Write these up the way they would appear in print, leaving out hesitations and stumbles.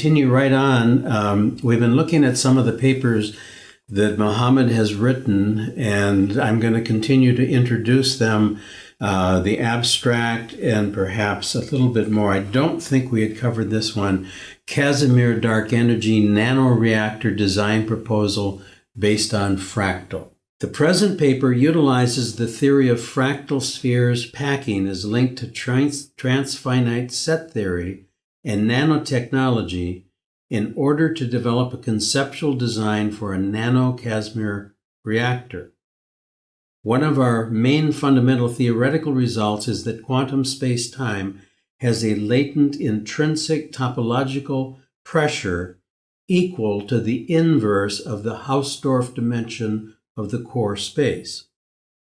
continue right on. We've been looking at some of the papers that Mohamed has written, and I'm going to continue to introduce them, the abstract and perhaps a little bit more. I don't think we had covered this one. Casimir Dark Energy Nanoreactor Design Proposal based on Fractal. The present paper utilizes the theory of fractal spheres packing as linked to transfinite set theory and nanotechnology in order to develop a conceptual design for a nano-Casimir reactor. One of our main fundamental theoretical results is that quantum space-time has a latent intrinsic topological pressure equal to the inverse of the Hausdorff dimension of the core space.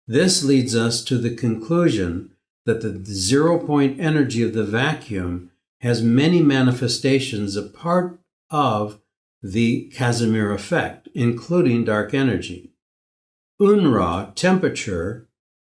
This leads us to the conclusion that the zero-point energy of the vacuum has many manifestations a part of the Casimir effect, including dark energy, Unruh temperature,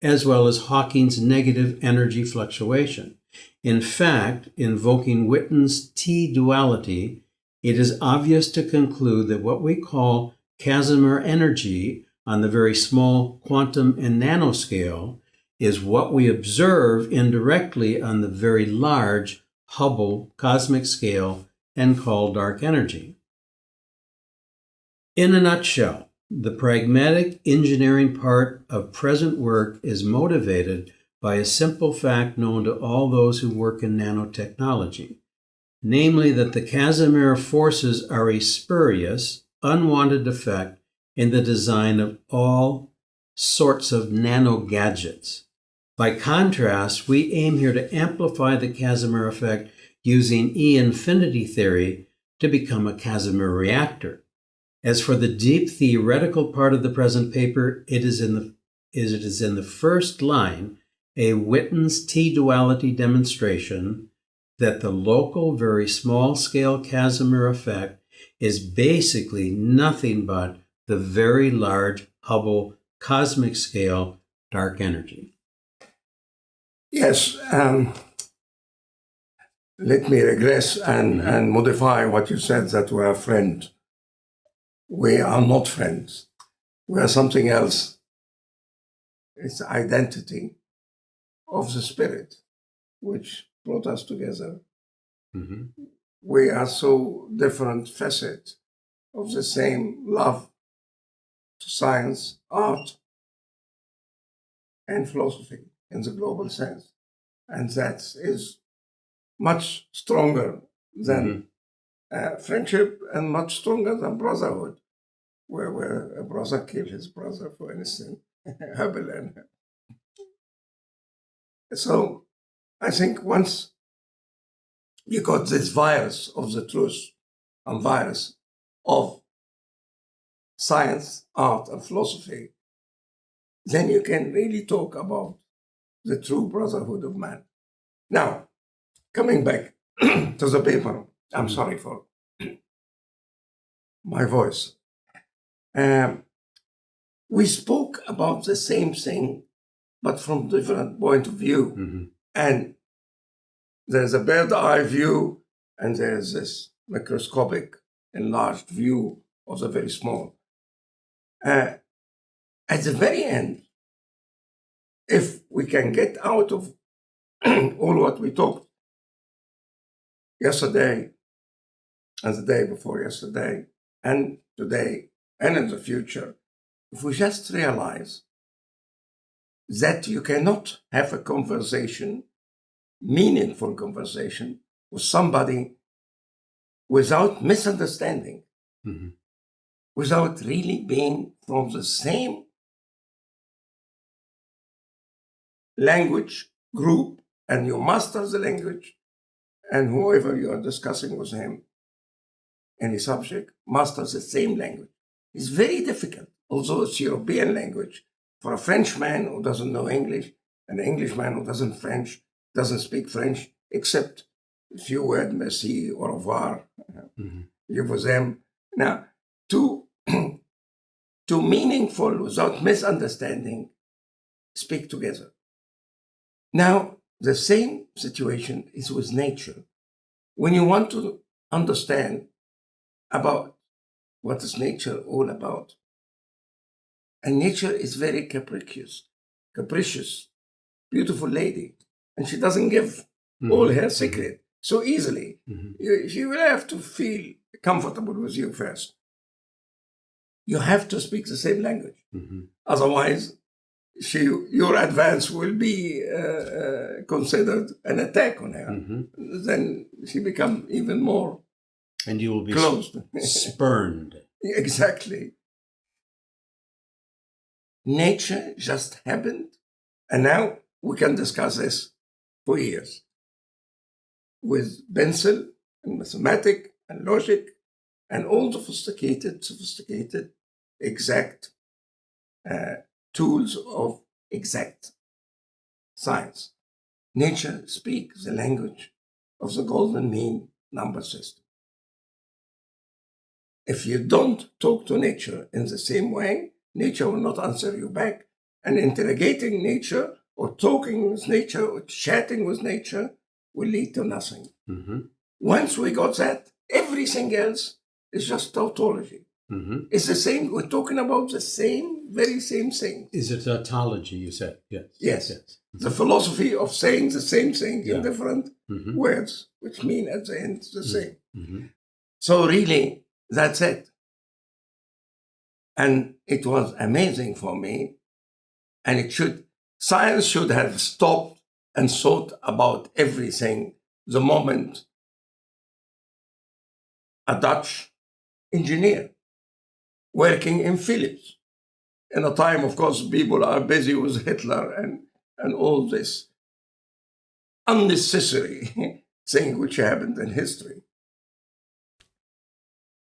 as well as Hawking's negative energy fluctuation. In fact, invoking Witten's T-duality, it is obvious to conclude that what we call Casimir energy on the very small quantum and nanoscale is what we observe indirectly on the very large Hubble cosmic scale and call dark energy. In a nutshell, the pragmatic engineering part of present work is motivated by a simple fact known to all those who work in nanotechnology, namely that the Casimir forces are a spurious, unwanted effect in the design of all sorts of nano gadgets. By contrast, we aim here to amplify the Casimir effect using E-infinity theory to become a Casimir reactor. As for the deep theoretical part of the present paper, it is in the first line a Witten's T-duality demonstration that the local, very small-scale Casimir effect is basically nothing but the very large Hubble cosmic scale dark energy. Yes, let me regress and modify what you said, that we are friends. We are not friends. We are something else. It's identity of the spirit which brought us together. Mm-hmm. We are so different facets of the same love to science, art, and philosophy in the global sense. And that is much stronger than friendship and much stronger than brotherhood, where a brother killed his brother, for instance, Abel. So I think once you got this virus of the truth and virus of science, art, and philosophy, then you can really talk about the true brotherhood of man. Now, coming back to the paper, I'm sorry for my voice. We spoke about the same thing, but from different point of view. Mm-hmm. And there's a bird eye view, and there's this microscopic, enlarged view of the very small. At the very end, if we can get out of all what we talked yesterday and the day before yesterday and today and in the future, if we just realize that you cannot have a conversation, meaningful conversation, with somebody without misunderstanding, without really being from the same language group, and you master the language, and whoever you are discussing with him, any subject, masters the same language. It's very difficult, although it's European language, for a Frenchman who doesn't know English, an Englishman who doesn't speak French, except a few words, merci, au revoir, je vous aime. Now, to meaningful, without misunderstanding, speak together. Now, the same situation is with nature. When you want to understand about what is nature all about. And nature is very capricious, beautiful lady. And she doesn't give all her secret so easily. She will have to feel comfortable with you first. You have to speak the same language. Otherwise, your advance will be considered an attack on her. Then she becomes even more and you will be closed. spurned. Exactly. Nature just happened, and now we can discuss this for years with pencil and mathematics and logic and all sophisticated, exact tools of exact science. Nature speaks the language of the golden mean number system. If you don't talk to nature in the same way, nature will not answer you back. And interrogating nature or talking with nature or chatting with nature will lead to nothing. Once we got that, everything else is just tautology. It's the same, we're talking about the same, very same thing. Is it tautology, you said? Yes. Yes. The philosophy of saying the same thing in different words, which mean at the end the same. So really, that's it. And it was amazing for me. And science should have stopped and thought about everything the moment a Dutch engineer working in Philips. In a time, of course, people are busy with Hitler and all this unnecessary thing which happened in history.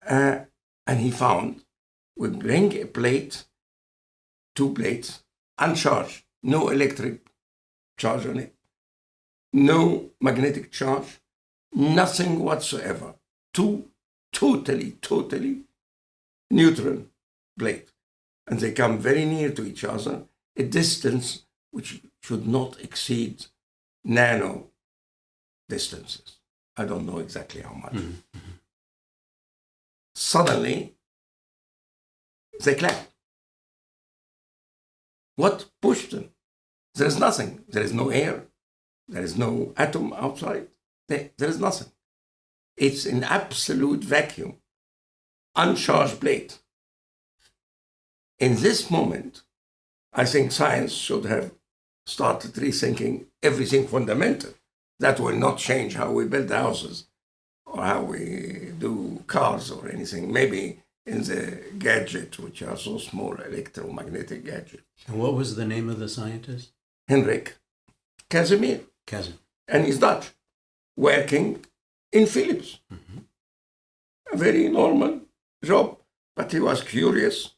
And he found, would bring a plate, 2 plates, uncharged, no electric charge on it, no magnetic charge, nothing whatsoever. 2 totally neutral plate. And they come very near to each other, a distance which should not exceed nano distances. I don't know exactly how much. Suddenly, they clap. What pushed them? There is nothing. There is no air. There is no atom outside. There is nothing. It's an absolute vacuum, uncharged plate. In this moment, I think science should have started rethinking everything fundamental. That will not change how we build houses or how we do cars or anything. Maybe in the gadgets, which are so small, electromagnetic gadgets. And what was the name of the scientist? Henrik Casimir. And he's Dutch, working in Philips. A very normal job, but he was curious.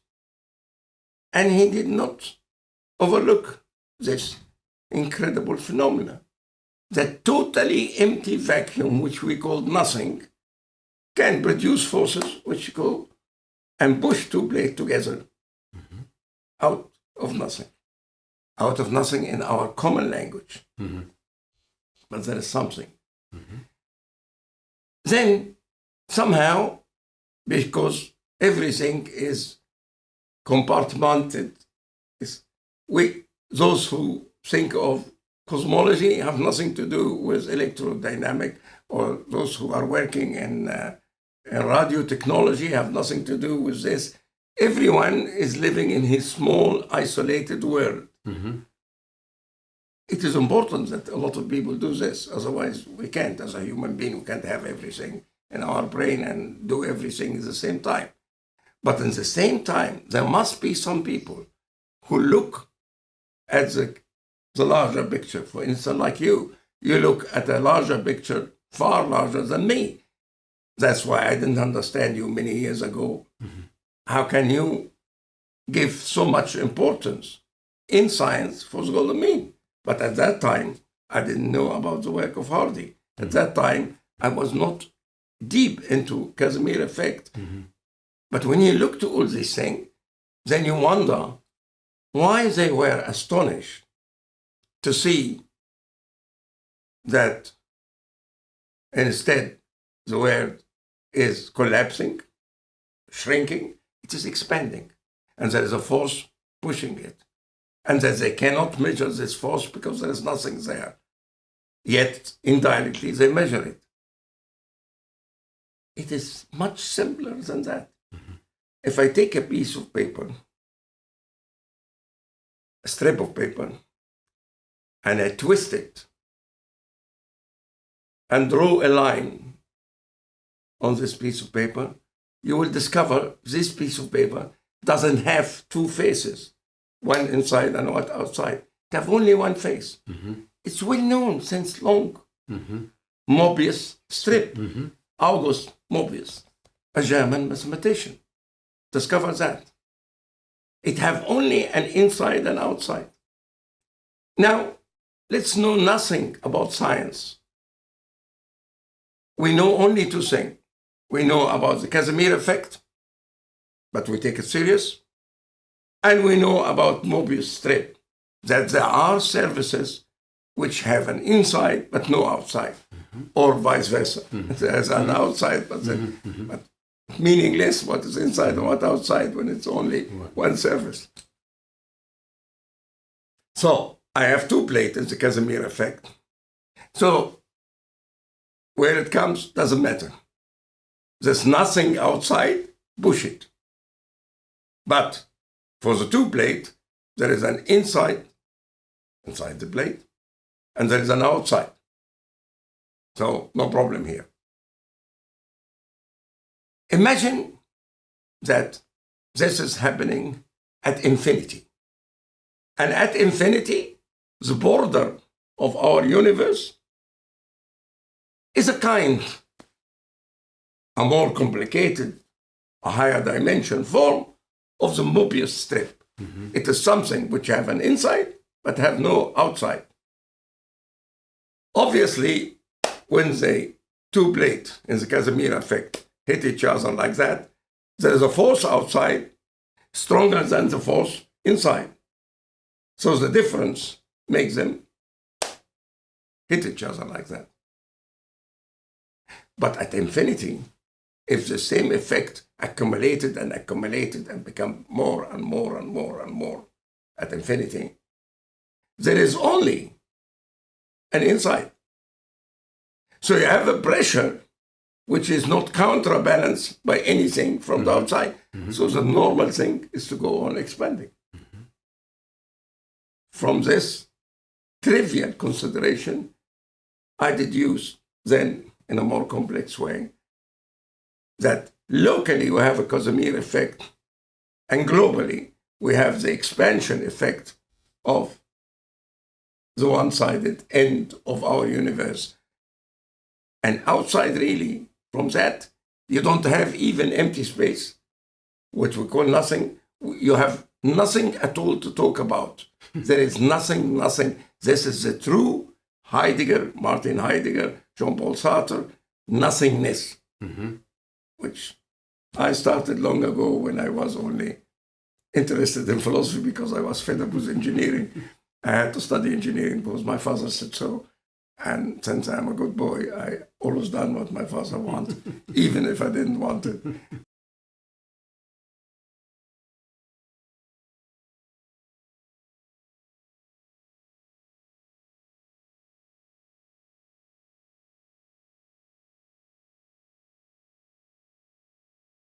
And he did not overlook this incredible phenomena. That totally empty vacuum, which we call nothing, can produce forces which go and push 2 plates together out of nothing. Out of nothing in our common language. But there is something. Then, somehow, because everything is compartmented, those who think of cosmology have nothing to do with electrodynamic, or those who are working in radio technology have nothing to do with this. Everyone is living in his small, isolated world. It is important that a lot of people do this. Otherwise, we can't, as a human being, we can't have everything in our brain and do everything at the same time. But at the same time, there must be some people who look at the larger picture. For instance, like you look at a larger picture, far larger than me. That's why I didn't understand you many years ago. How can you give so much importance in science for the golden mean? But at that time, I didn't know about the work of Hardy. At that time, I was not deep into Casimir effect. But when you look to all these things, then you wonder why they were astonished to see that instead the word is collapsing, shrinking, it is expanding. And there is a force pushing it. And that they cannot measure this force because there is nothing there. Yet, indirectly, they measure it. It is much simpler than that. Mm-hmm. If I take a piece of paper, a strip of paper, and I twist it and draw a line on this piece of paper, you will discover this piece of paper doesn't have two faces, one inside and one outside. It has only one face. Mm-hmm. It's well known since long. Mm-hmm. Mobius strip. Mm-hmm. August Mobius, a German mathematician, discovered that. It have only an inside and outside. Now, let's know nothing about science. We know only two things. We know about the Casimir effect, but we take it serious. And we know about Mobius strip, that there are surfaces which have an inside but no outside, mm-hmm. or vice versa. Mm-hmm. There's an outside but meaningless what is inside and what outside when it's only one surface. So I have two plates in the Casimir effect. So where it comes doesn't matter. There's nothing outside, push it. But for the two plate, there is an inside the plate, and there is an outside. So no problem here. Imagine that this is happening at infinity. And at infinity, the border of our universe is a more complicated, a higher dimension form of the Mobius strip. Mm-hmm. It is something which have an inside but have no outside. Obviously, when the two plates in the Casimir effect hit each other like that, there is a force outside stronger than the force inside. So the difference makes them hit each other like that. But at infinity, if the same effect accumulated and become more and more and more and more at infinity, there is only an inside. So you have a pressure which is not counterbalanced by anything from the outside. Mm-hmm. So the normal thing is to go on expanding. Mm-hmm. From this trivial consideration, I deduce then in a more complex way that locally we have a Casimir effect and globally we have the expansion effect of the one-sided end of our universe. And outside really, from that, you don't have even empty space, which we call nothing. You have nothing at all to talk about. There is nothing. This is the true Martin Heidegger, Jean-Paul Sartre, nothingness, mm-hmm. which I started long ago when I was only interested in philosophy because I was fed up with engineering. I had to study engineering because my father said so. And since I'm a good boy, I always done what my father wanted, even if I didn't want it.